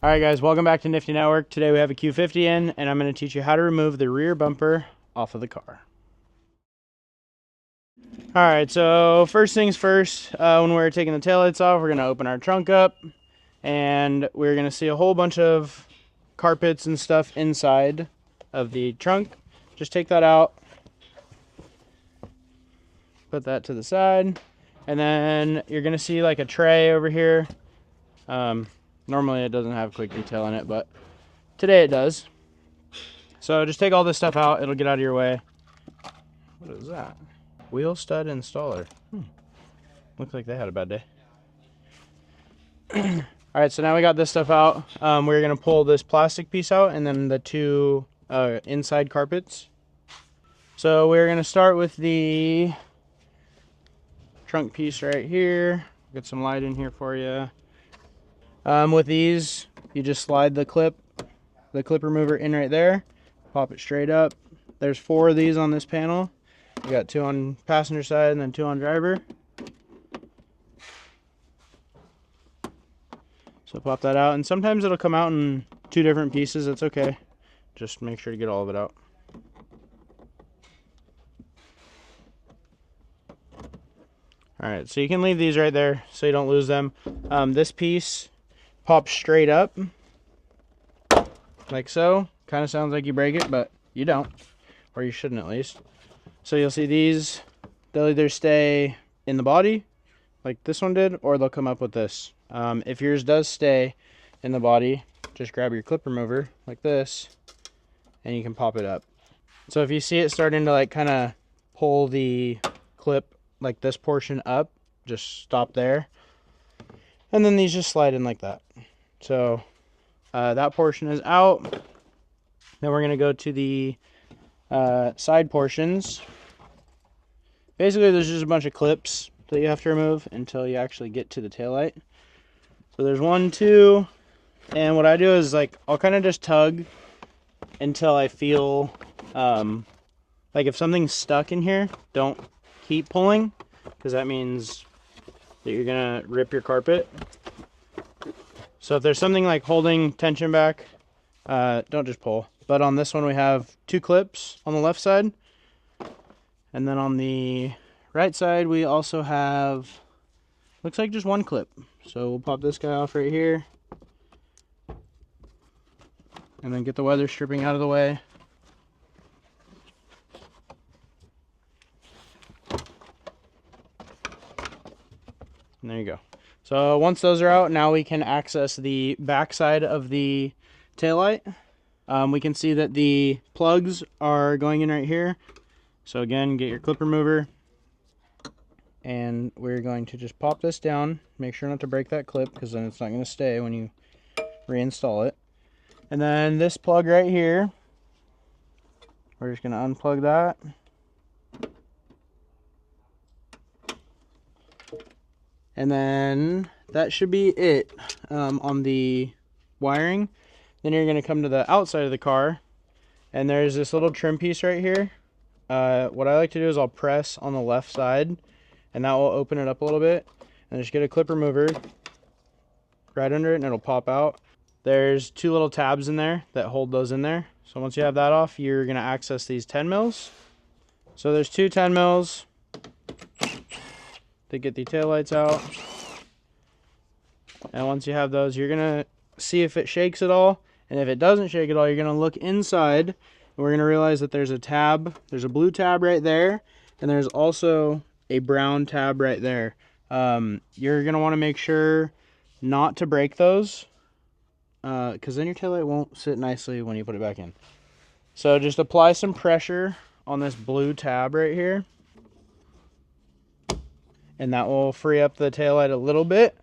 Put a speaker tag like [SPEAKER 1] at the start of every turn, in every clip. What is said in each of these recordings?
[SPEAKER 1] Alright guys, welcome back to Nifty Network. Today we have a Q50 in, and I'm going to teach you how to remove the rear bumper off of the car. Alright, so first things first, when we're taking the taillights off, we're going to open our trunk up, and we're going to see a whole bunch of carpets and stuff inside of the trunk. Just take that out, put that to the side, and then you're going to see like a tray over here. Normally it doesn't have quick detail in it, but today it does. So just take all this stuff out, it'll get out of your way. What is that? Wheel stud installer. Looks like they had a bad day. Alright, so now we got this stuff out. We're going to pull this plastic piece out and then the two inside carpets. So we're going to start with the trunk piece right here. Get some light in here for you. With these, you just slide the clip remover in right there, pop it straight up. There's 4 of these on this panel. You got 2 on passenger side and then 2 on driver. So pop that out, and sometimes it'll come out in 2 different pieces. That's okay. Just make sure to get all of it out. Alright, so you can leave these right there so you don't lose them. This piece pops straight up, like so. Kind of sounds like you break it, but you don't. Or you shouldn't, at least. So you'll see these, they'll either stay in the body, like this one did, or they'll come up with this. If yours does stay in the body, just grab your clip remover, like this, and you can pop it up. So if you see it starting to like kind of pull the clip, like this portion up, just stop there. And then these just slide in like that. So that portion is out. Then we're going to go to the side portions. Basically, there's just a bunch of clips that you have to remove until you actually get to the taillight. So there's 1, 2, and what I do is like I'll kind of just tug until I feel like if something's stuck in here, don't keep pulling, because that means that you're gonna rip your carpet. So if there's something like holding tension back, don't just pull. But on this one we have 2 clips on the left side, and then on the right side we also have, looks like just 1 clip. So we'll pop this guy off right here, and then get the weather stripping out of the way. And there you go. So once those are out, now we can access the back side of the taillight. We can see that the plugs are going in right here. So again, get your clip remover, and we're going to just pop this down. Make sure not to break that clip, because then it's not going to stay when you reinstall it. And then this plug right here, we're just going to unplug that. And then that should be it on the wiring. Then you're going to come to the outside of the car, and there's this little trim piece right here. What I like to do is I'll press on the left side, and that will open it up a little bit. And just get a clip remover right under it, and it'll pop out. There's 2 little tabs in there that hold those in there. So once you have that off, you're going to access these 10 mils. So there's 2 10 mils to get the taillights out. And once you have those, you're going to see if it shakes at all. And if it doesn't shake at all, you're going to look inside, and we're going to realize that there's a tab. There's a blue tab right there, and there's also a brown tab right there. You're going to want to make sure not to break those, because then your taillight won't sit nicely when you put it back in. So just apply some pressure on this blue tab right here, and that will free up the taillight a little bit.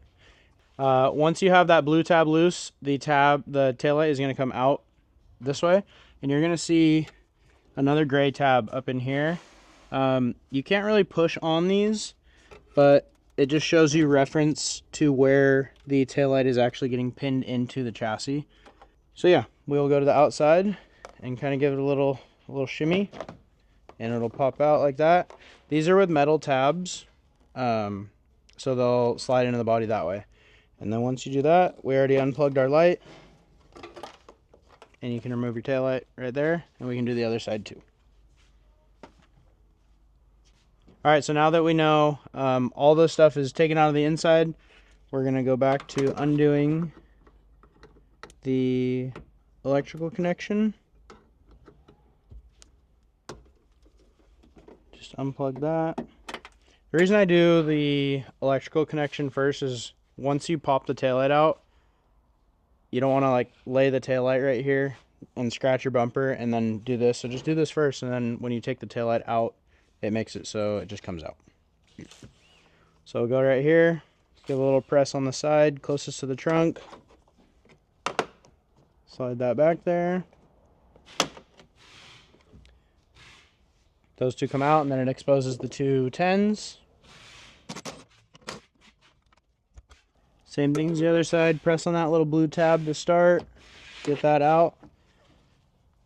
[SPEAKER 1] Once you have that blue tab loose, the taillight is going to come out this way, and you're going to see another gray tab up in here. You can't really push on these, but it just shows you reference to where the taillight is actually getting pinned into the chassis. So yeah, we'll go to the outside and kind of give it a little shimmy, and it'll pop out like that. These are with metal tabs, so they'll slide into the body that way. And then once you do that, we already unplugged our light. and you can remove your taillight right there, and we can do the other side too. All right, so now that we know all this stuff is taken out of the inside, we're gonna go back to undoing the electrical connection. Just unplug that. The reason I do the electrical connection first is once you pop the taillight out, you don't want to like lay the taillight right here and scratch your bumper and then do this. So just do this first, and then when you take the taillight out, it makes it so it just comes out. So we'll go right here, give a little press on the side closest to the trunk. Slide that back there. Those two come out, and then it exposes the two 10s. Same thing as the other side. Press on that little blue tab to start. Get that out.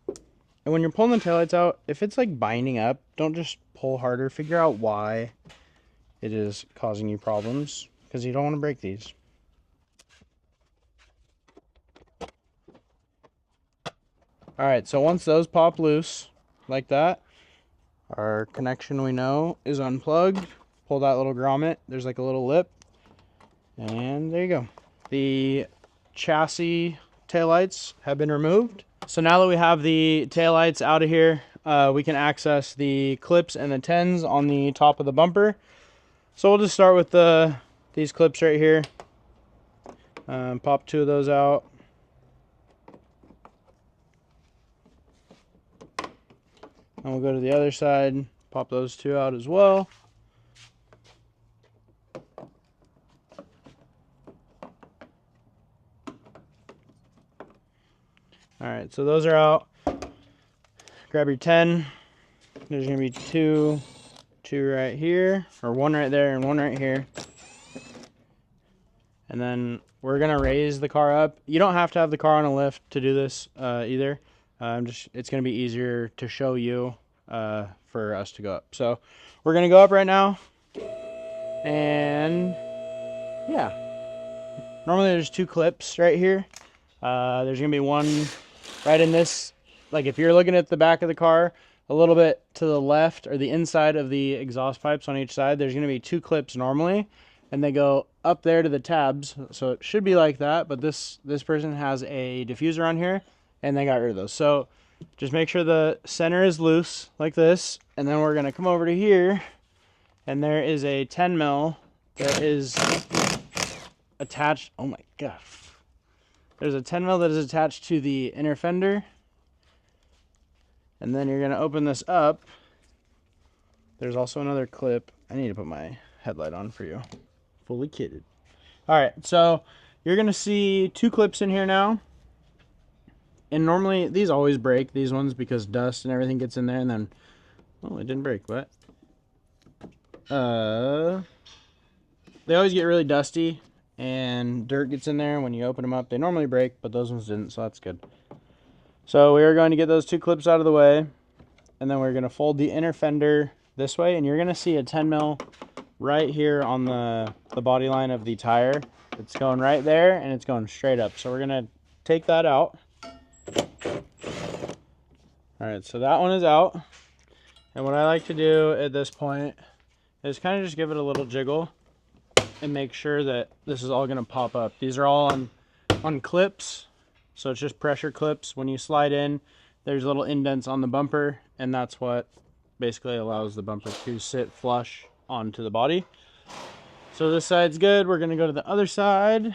[SPEAKER 1] And when you're pulling the taillights out, if it's like binding up, don't just pull harder. Figure out why it is causing you problems, because you don't want to break these. Alright, so once those pop loose, like that, our connection we know is unplugged. Pull that little grommet. There's like a little lip. And there you go. The chassis taillights have been removed. So now that we have the taillights out of here, we can access the clips and the 10s on the top of the bumper. So we'll just start with these clips right here. Pop two of those out. And we'll go to the other side, pop those two out as well. Alright, so those are out. Grab your 10. There's going to be two right here, or one right there and one right here. And then we're going to raise the car up. You don't have to have the car on a lift to do this either. It's going to be easier to show you for us to go up. So we're going to go up right now. And yeah, normally there's two clips right here. There's going to be one right in this, like if you're looking at the back of the car, a little bit to the left or the inside of the exhaust pipes on each side, there's going to be two clips normally, and they go up there to the tabs. So it should be like that, but this person has a diffuser on here, and they got rid of those. So just make sure the center is loose like this, and then we're going to come over to here, and there is a 10 mil that is attached. Oh my god. There's a 10 mil that is attached to the inner fender. And then you're going to open this up. There's also another clip. I need to put my headlight on for you. Fully kitted. Alright, so you're going to see two clips in here now. And normally, these always break, these ones, because dust and everything gets in there. And then, oh, it didn't break, but they always get really dusty. And dirt gets in there when you open them up. They normally break, but those ones didn't, so that's good. So we are going to get those two clips out of the way, and then we're going to fold the inner fender this way, and you're going to see a 10 mil right here on the body line of the tire. It's going right there, and it's going straight up. So we're going to take that out. Alright, so that one is out. And what I like to do at this point is kind of just give it a little jiggle and make sure that this is all going to pop up. These are all on clips. So it's just pressure clips. When you slide in, there's little indents on the bumper, and that's what basically allows the bumper to sit flush onto the body. So this side's good. We're going to go to the other side.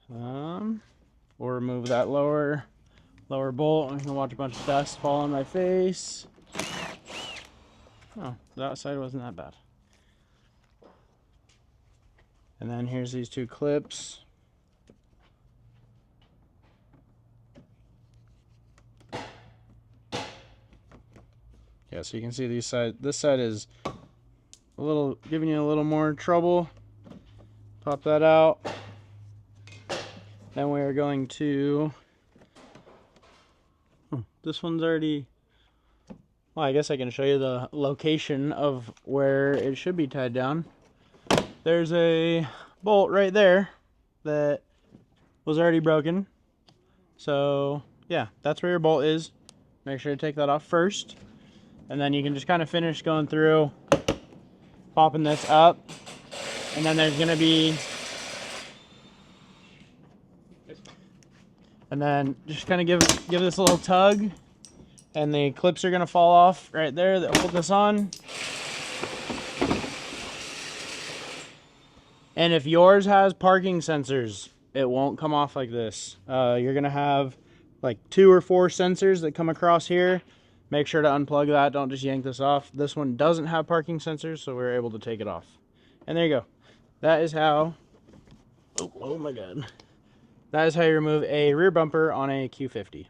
[SPEAKER 1] We'll remove that lower bolt. I'm going to watch a bunch of dust fall on my face. Oh, that side wasn't that bad. And then here's these two clips. Yeah, so you can see this side is a little, giving you a little more trouble. Pop that out. Then we are going to, this one's already, well, I guess I can show you the location of where it should be tied down. There's a bolt right there that was already broken. So yeah, that's where your bolt is. Make sure to take that off first. And then you can just kind of finish going through, popping this up. And then there's gonna be, and then just kind of give this a little tug, and the clips are gonna fall off right there that hold this on. And if yours has parking sensors, it won't come off like this. You're gonna have like 2 or 4 sensors that come across here. Make sure to unplug that, don't just yank this off. This one doesn't have parking sensors, so we're able to take it off. And there you go. That is how, oh my God. That is how you remove a rear bumper on a Q50.